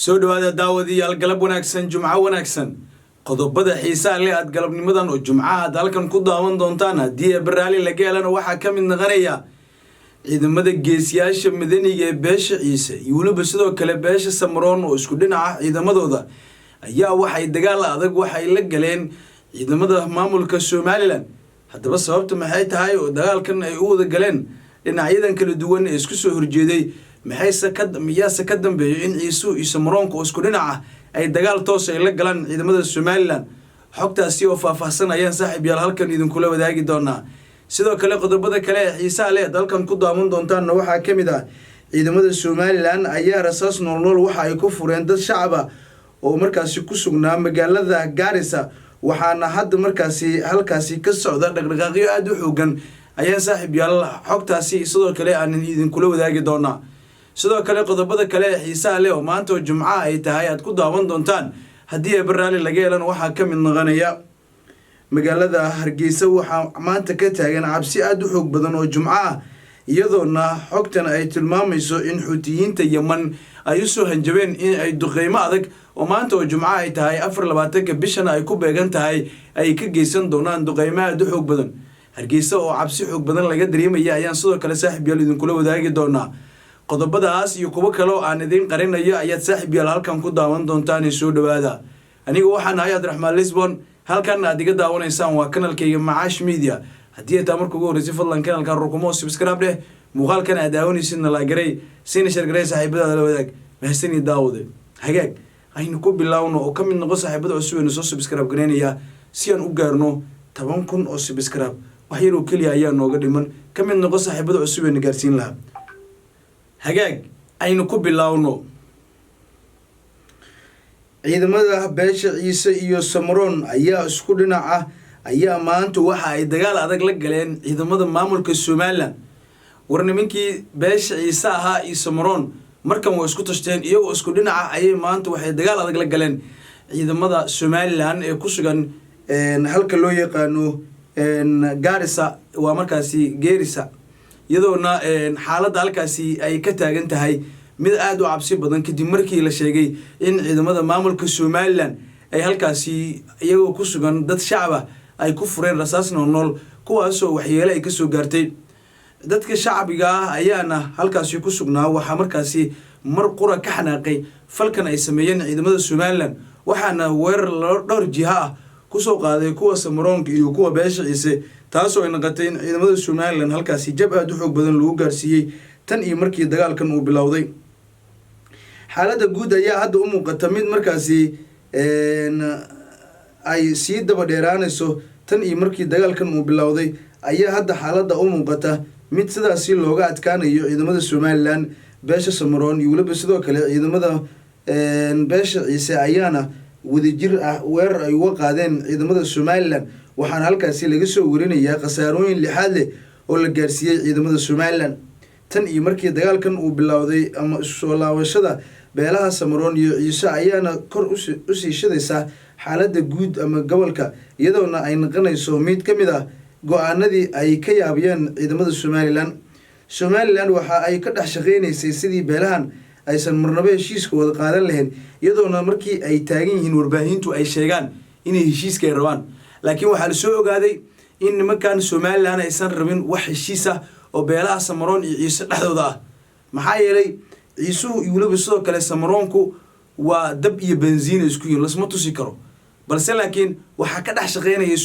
soo dhawaada daawadayaal galab wanaagsan jumco wanaagsan qodobada xiisaha leh aad galabnimadan oo jumcaha dalkan ku daawan doontaan haddii baraali laga helana waxaa ka mid noqonaya ciidamada geesiyaasha madaniga ee beesha ciise iyo weliba sidoo kale beesha Samaroon oo isku dhinaca ciidamadooda ayaa waxay dagaal adag waxay la galeen ciidamada maamulka Somaliland haddaba sababtu maxay tahay oo dagaalkan ay u wada galeen dhinacyadan kala duwan ee isku soo horjeeday miyaase ka dambeeyo in ciisu iyo Samaroonku isku dhinaca ay dagaal toos ay la galaan ciidamada Somaliland xogtaasi oo faahfaahsan ayaan saaxiibayaal halkan idin kula wadaagi doonaa sidoo kale qodobada kale ee xiisaha leh dalkan ku daawan doontaan waxaa ka mid ah ciidamada Somaliland ayaa rasaas nool waxa ay ku fureen dad shacab ah oo markaasi ku sugnaa magaalada Garissa waxaana hadda markaasi halkaasi ka socda dhaqdhaqaaqyo aad u xoogan ayaan saaxiibayaal xogtaasi sidoo kale aan idin kula wadaagi doonaa sidoo kale qodobada kale ee xiisaha leh oo maanta jumco ay tahay aad ku daawan doontaan haddii baraali laga helan waxaa ka mid noqonaya magaalada Hargeysa waxaa maanta ka taagan cabsi aad u xoog badan oo jumco ah iyadoona xogtan ay tilmaamayso in xuutiyiinta Yemen ay u soo hanjabeen in ay duqeymo adag oo maanta jumco ay tahay 24 bishan ay ku beegan tahay ay ka geysan doonaan duqeymo aad u xoog badan Hargeysa oo cabsi xoog badan laga dareemayo ayaan sidoo kale saaxiibayaal idin kula wadaagi doonaa qodobadaas iyo kuwa kale oo aan idin qarinayo ayaad saaxiibayaal halkan ku daawan doontaan soo dhawaada aniga waxaan ahay Abdiraxmaan Lisbon halkan aad iga daawanaysaan waa kanalkayga Macaash Media haddii aad markuu ugu horeysay fadlan kanalkan rukumo subscribe leh muuqaalkan aad daawanaysid la garay sina share garay saaxiibada la wadaag mahasani daawade hagaag aynu ku bilaawno oo kamid noqo saaxiibada cusub ee soo subscribe gareynaya si aan u gaarno 10,000 oo subscribe wax yar oo kaliya ayaa nooga dhiman kamid noqo saaxiibada cusub ee gaarsiin lahaa hagaag aynu ku bilaawno ciidamada beesha ciise iyo Samaroon ayaa isku dhinaca ayaa maanta waxa ay dagaal adag la galeen ciidamada maamulka Somaliland warniminkii beesha ciise ahaa iyo Samaroon markan way isku tashteen iyagoo isku dhinaca ayay maanta waxay dagaal adag la galeen ciidamada Somaliland ee ku sugan halka loo yaqaano Garissa waa markaasi Garissa iyadoona xaaladda halkaasi ay ka taagan tahay mid aad u cabsi badan kadib markii la sheegay in ciidamada maamulka Somaliland ay halkaasi iyagoo ku sugan dad shacab ah ay ku fureen rasaas nool kuwaas oo waxyeelo ay ka soo gaartay dadka shacbiga ah ayaana halkaasi ku sugnaa waxa markaasi mar qura ka xanaaqay falkan ay sameeyeen ciidamada Somaliland waxaana weerar dhowr jiha ah ku soo qaaday kuwa Samaroon iyo kuwa beesha ciise taasoo ay noqotay in ciidamada Somaliland halkaasi jab aad u xoog badan lagu gaarsiiyay tan iyo markii dagaalkan uu bilowday xaaladda guud ayaa hadda u muuqata mid markaasi ay sii daba dheeraanayso tan iyo markii dagaalkan uu bilowday ayaa hadda xaaladda u muuqata mid sidaasi looga adkaanayo ciidamada Somaliland beesha Samaroon iyo weliba sidoo kale ciidamada beesha ciise ayaana wadajir ah weerar ay uga qaadeen ciidamada Somaliland waxaana halkaasi laga soo warinayaa khasaarooyin lixaad leh oo la gaarsiiyay ciidamada Somaliland tan iyo markii dagaalkan uu bilowday ama soo laabashada beelaha Samaroon iyo ciise ayaana kor u sii shidaysa xaaladda guud ama gobolka iyadoona ay noqonayso mid ka mid ah go'aanadii ay ka yaabiyeen ciidamada Somaliland waxa ay ka dhex shaqeynaysay sidii beelahan aysan marnaba heshiiska wada qaadan lahayn iyadoona markii ay taagan yihiin warbaahintu ay sheegaan inay heshiiska rabaan laakiin waxa la soo ogaaday in nimankan Somaliland aysan rabin wax heshiis ah oo beelaha Samaroon iyo ciise dhexdooda ah maxaa yeelay ciisuhu iyo weliba sidoo kale Samaroonku waa dab iyo benziin isku yihiin lasma tusi karo balse laakiin waxa ka dhex shaqeynaya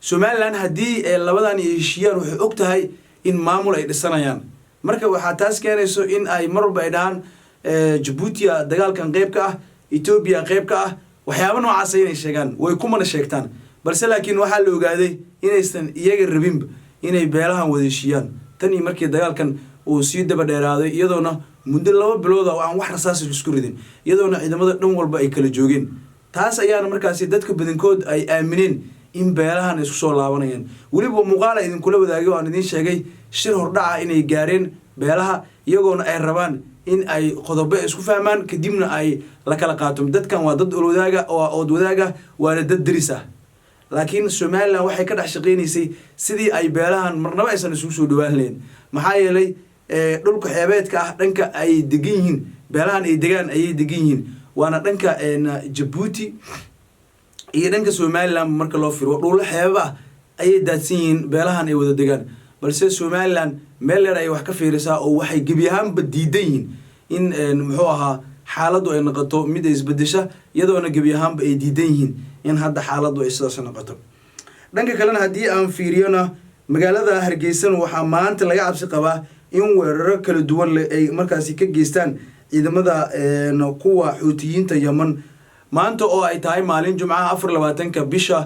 Somaliland haddii labadan heshiiyaan waxay og tahay in maamul ay dhisanayaan marka waxa taas keenayso in ay marba ay dhahan Djibouti dagaalkan qayb ka ah Ethiopia qayb ka ah waxyaabo noocaas ay sheegaan way kuma sheegtaan balse laakiin waxa la ogaaday inaysan iyaga rabin inay beelahan wada heshiiyaan tan iyo markii dagaalkan uu sii daba dheeraaday iyadoona muddo 2 bilood oo aan wax rasaas isku ridin iyadoona ciidamada dhan walba ay kala joogeen taas ayaana markaasi dadka badankood ay aamineen in beelahan isku soo laabanayaan waliba muuqaal idin kula wadaagay oo aan idin sheegay shir hordhaca inay gaareen beelaha iyagoona ay rabaan in ay qodobo isku fahmaan kadibna ay la kala qaato dadkan waa dad wadaaga waa dad daris ah laakiin Somaliland waxay ka dhex shaqeynaysay sidii ay beelahan marnaba aysan isugu soo dhawaan lahayn maxaa yeelay dhulka xeebeedka ah dhanka ay degan yihiin beelahan ay degaan ayay degan yihiin waana dhanka Djibouti iyo dhanka Somaliland marka loo fiiro dhul xeeb ah ayay daadsan yihiin beelahan ay wada degaan balse Somaliland meel yar ay wax ka fiirisaa oo waxay gebi ahaanba diidan yihiin in muxuu ahaa xaaladdu ay noqoto mid isbedesha iyadoona gebi ahaanba ay diidan yihiin in hadda xaaladdu ay sidaas noqoto dhanka kalena haddii aan fiiriyona magaalada Hargeysa waxaa maanta laga cabsi qabaa in weeraro kala duwan ay markaasi ka geystaan ciidamada kuwa Xuutiyiinta Yemen maanta oo ay tahay maalin Jumcaha 24ka bisha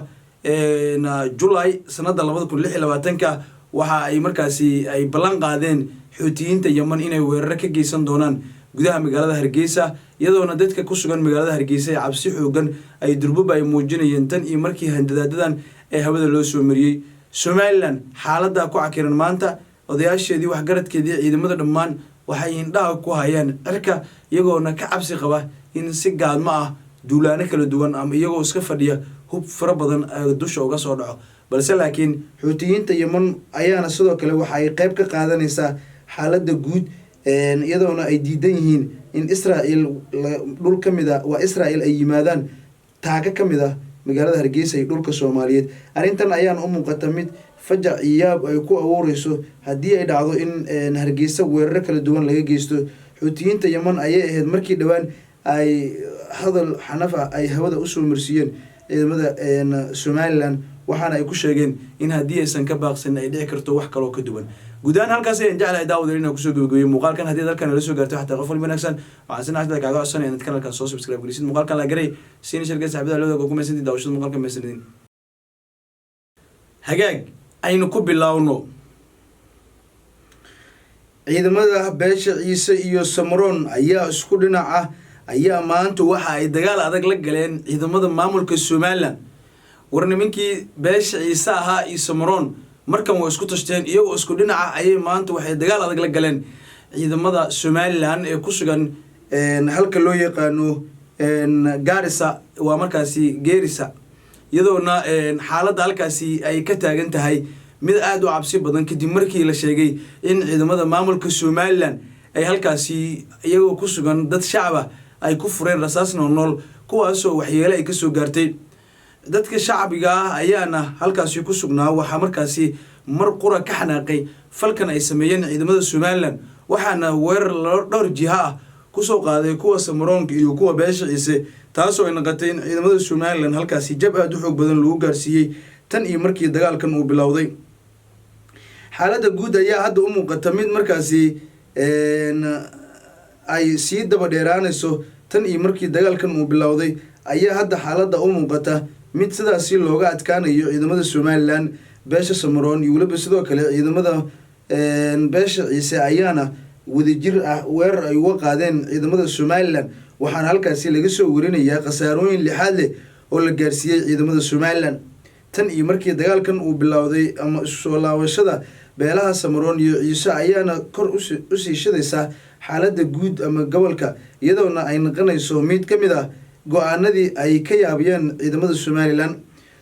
July sanada 2026 waxa ay markaasi ay ballan qaadeen Xuutiyiinta Yemen inay weeraro ka geysan doonaan gudaha magaalada Hargeysa iyadoona dadka ku sugan magaalada Hargeysa ay cabsi xoogan ay durba ay muujinayeen tan iyo markii handadaadadan ee hawada loo soo mariyay Somaliland xaaladda ku cakiran maanta odayaasheedii wax garadkeedii ciidamada dhammaan waxay indhaha ku hayaan cirka iyagoona ka cabsi qaba in si gaalmo ah duulaano kala duwan ama iyagoo iska fadhiya hub fara badan dusha uga soo dhaco balse laakiin Xuutiyiinta Yemen ayaana sidoo kale waxa ay qayb ka qaadanaysaa xaaladda guud iyadoona ay diidan yihiin in Israel dhul kamida waa Israel ay yimaadaan taaga kamida magaalada Hargeysa iyo dhulka Soomaaliyeed arintan ayaan u muuqata mid fajac iyaab ay ku awoorayso haddii ay dhacdo in Hargeysa weeraro kala duwan laga geysto Xuutiyiinta Yemen ayay ahayd markii dhawaan ay hadal xanafa ay hawada u soo marsiiyeen ciidamada Somaliland waxaana ay ku sheegeen in haddii aysan ka baaqsan ay dhici karto wax kale oo ka duwan guudaan halkaas ay jecel daawada inaan ku soo gabagabeeyo muuqaalkan haddii dalkan la soo gaarto xataa qof walba wanaagsan waxaan sinaacada kaaga codsanay inaad kanalkan soo subscribe gelisid muuqaalkan la garay siin shirkad saxibada loo ku meesantid daawashada muuqaalkan meesantid hagaag aynu ku bilaawno ciidamada beesha Ciise iyo Samaroon ayaa isku dhinaca ayaa maanta waxa ay dagaal adag la galeen ciidamada maamulka Somaliland warniminkii beesha Ciise ahaa iyo Samaroon markan way isku tashteen iyagoo isku dhinaca ayay maanta waxay dagaal adag la galeen ciidamada Somaliland ee ku sugan halka loo yaqaano Garissa waa markaasi Geerisa iyadoona xaaladda halkaasi ay ka taagan tahay mid aad u cabsi badan kadib markii la sheegay in ciidamada maamulka Somaliland ay halkaasi iyagoo ku sugan dad shacab ah ay ku fureen rasaas nool kuwaas oo waxyeelo ay ka soo gaartay dadka shacbiga ah ayaana halkaasi ku sugnaa waxa markaasi mar qura ka xanaaqay falkan ay sameeyeen ciidamada Somaliland waxaana weerar dhowr jiha ah ku soo qaaday kuwa Samaroonka iyo kuwa beesha Ciise taasoo ay noqotay in ciidamada Somaliland halkaasi jab aad u xoog badan lagu gaarsiiyay tan iyo markii dagaalkan uu bilowday xaaladda guud ayaa hadda u muuqata mid markaasi ay sii daba dheeraanayso tan iyo markii dagaalkan uu bilowday ayaa hadda xaaladda u muuqata mid sidaasi looga adkaanayo ciidamada Somaliland beesha Samaroon iyo waliba sidoo kale ciidamada beesha Ciise ayaana wadajir ah weerar ay uga qaadeen ciidamada Somaliland waxaana halkaasi laga soo warinayaa khasaarooyin lixaad leh oo la gaarsiiyay ciidamada Somaliland tan iyo markii dagaalkan uu bilowday ama soo laabashada beelaha Samaroon iyo Ciise ayaana kor u sii shidaysa xaaladda guud ama gobolka iyadoona ay noqonayso mid ka mid ah go'aanadii ay ka yaabiyeen ciidamada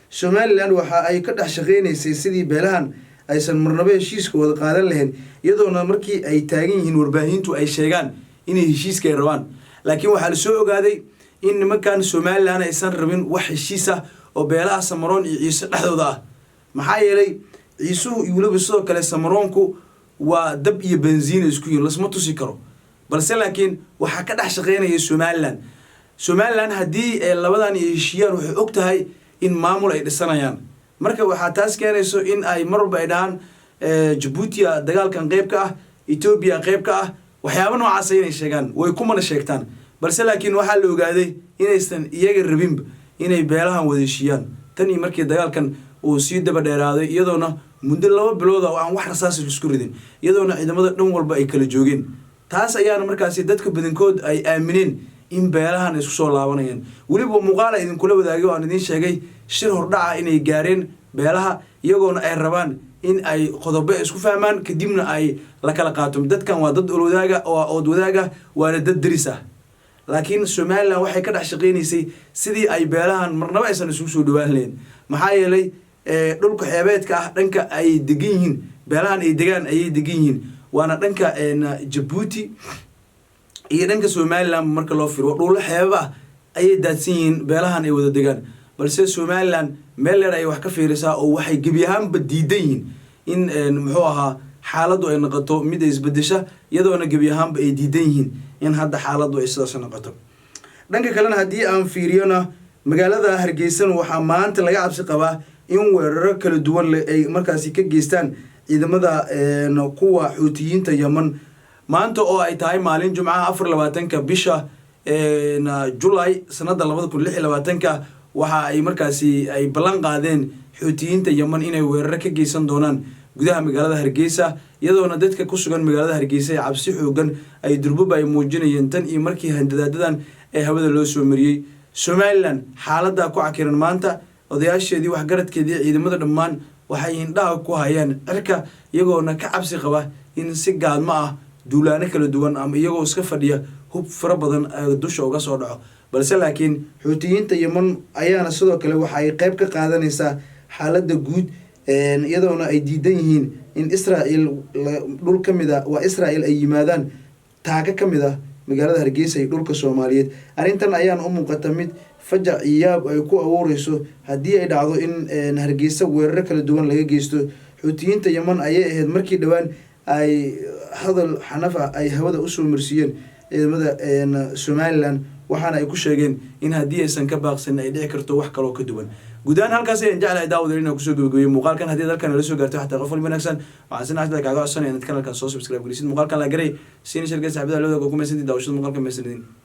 Somaliland waxa ay ka dhex shaqeynaysay sidii beelahan aysan marnaba heshiiska wada qaadan lahayn iyadoona markii ay taagan yihiin warbaahintu ay sheegaan inay heshiiska rabaan laakiin waxaa la soo ogaaday in nimankan Somaliland aysan rabin wax heshiis ah oo beelaha Samaroon iyo Ciise dhexdooda ah maxaa yeelay Ciisuhu iyo waliba sidoo kale Samaroonku waa dab iyo benziin isku yihiin lasma tusi karo balse laakiin waxa ka dhex shaqeynaya Somaliland haddii labadan iyo heshiiyaan waxay og tahay in maamul ay dhisanayaan marka waxaa taas keenayso in ay mar walba ay dhahaan Djibouti dagaalkan qayb ka ah Ethiopia qayb ka ah waxyaabo noocaas ah inay sheegaan way ku mana sheegtaan balse laakiin waxaa la ogaaday inaysan iyaga rabin inay beelahan wada heshiiyaan tan iyo markii dagaalkan uu sii daba dheeraaday iyadoona muddo 2 bilood oo aan wax rasaas isku ridin iyadoona ciidamada dhan walba ay kala joogeen taas ayaana markaasi dadka badankood ay aamineen in beelahan isku soo laabanayaan waliba muuqaal idin kula wadaagay oo aan idin sheegay shir hordhaca inay gaareen beelaha iyagoona ay rabaan in ay qodobo isku fahmaan kadibna ay la kala qaato dadkan waa dad wadaaga waana dad daris ah laakiin Somaliland waxay ka dhex shaqeynaysay sidii ay beelahan marnaba aysan isugu soo dhawaan lahayn maxaa yeelay dhulka xeebeedka ah dhanka ay degan yihiin beelahan ay degaan ayay degan yihiin waana dhanka Djibouti iyo dhanka Somaliland marka loo fiiro dhul xeeba ay daadsan yihiin beelahan ay wada degaan balse Somaliland meel ay wax ka fiirisaa oo waxay gebi ahaanba diidan yihiin in muxuu ahaa xaaladdu ay noqoto mid isbedesha iyadoona gebi ahaanba ay diidan yihiin in hadda xaaladdu ay sidaas noqoto dhanka kalena haddii aan fiiriyona magaalada Hargeysa waxaa maanta laga cabsi qabaa in weeraro kala duwan ay markaasi ka geystaan ciidamada kuwa Xuutiyiinta Yemen maanta oo ay tahay maalin Jumcaha 24ka bisha July sanada 2026 waxa ay markaasi ay ballan qaadeen Xuutiyiinta Yemen inay weeraro ka geysan doonaan gudaha magaalada Hargeysa iyadoona dadka ku sugan magaalada Hargeysa ay cabsi xoogan ay durba ay muujinayeen tan iyo markii handadaadadan ee hawada loo soo mariyay Somaliland xaaladda ku cakiran maanta odayaasheedii wax garadkeedii ciidamada dhammaan waxay indhaha ku hayaan cirka iyagoona ka cabsi qaba in si gaadma ah duulaano kala duwan ama iyagoo iska fadhiya hub fara badan dusha uga soo dhaco balse laakiin Xuutiyiinta Yemen ayaana sidoo kale waxay qayb ka qaadanaysaa xaaladda guud iyadoona ay diidan yihiin in Israel dhul kamid ah waa Israel ay yimaadaan taaga kamid ah magaalada Hargeysa iyo dhulka Soomaaliyeed arintan ayaan u muuqata mid fajac iyaab ay ku awoorayso haddii ay dhacdo in Hargeysa weerar kala duwan laga geysto Xuutiyiinta Yemen ayay ahayd markii dhawaan ay hadal xanafa ay hawada u soo marsiyeen ciidamada Somaliland waxaana ay ku sheegeen in haddii aysan ka baaqsan ay dhici karto wax kale oo ka duwan guudaan halkaas ayaan jeclahay daawadeen inaan kusoo gabagabeeyo muuqaalkan haddii dalkan la soo gaarto xataa qof walba wanaagsan waxaan sinaacada kaaga codsanaya inaad kanalkan soo subscribe gelisid muuqaalkan la garay siin shirkad saaxiibada loo ku meesantii daawashada muuqaalkan meesanidin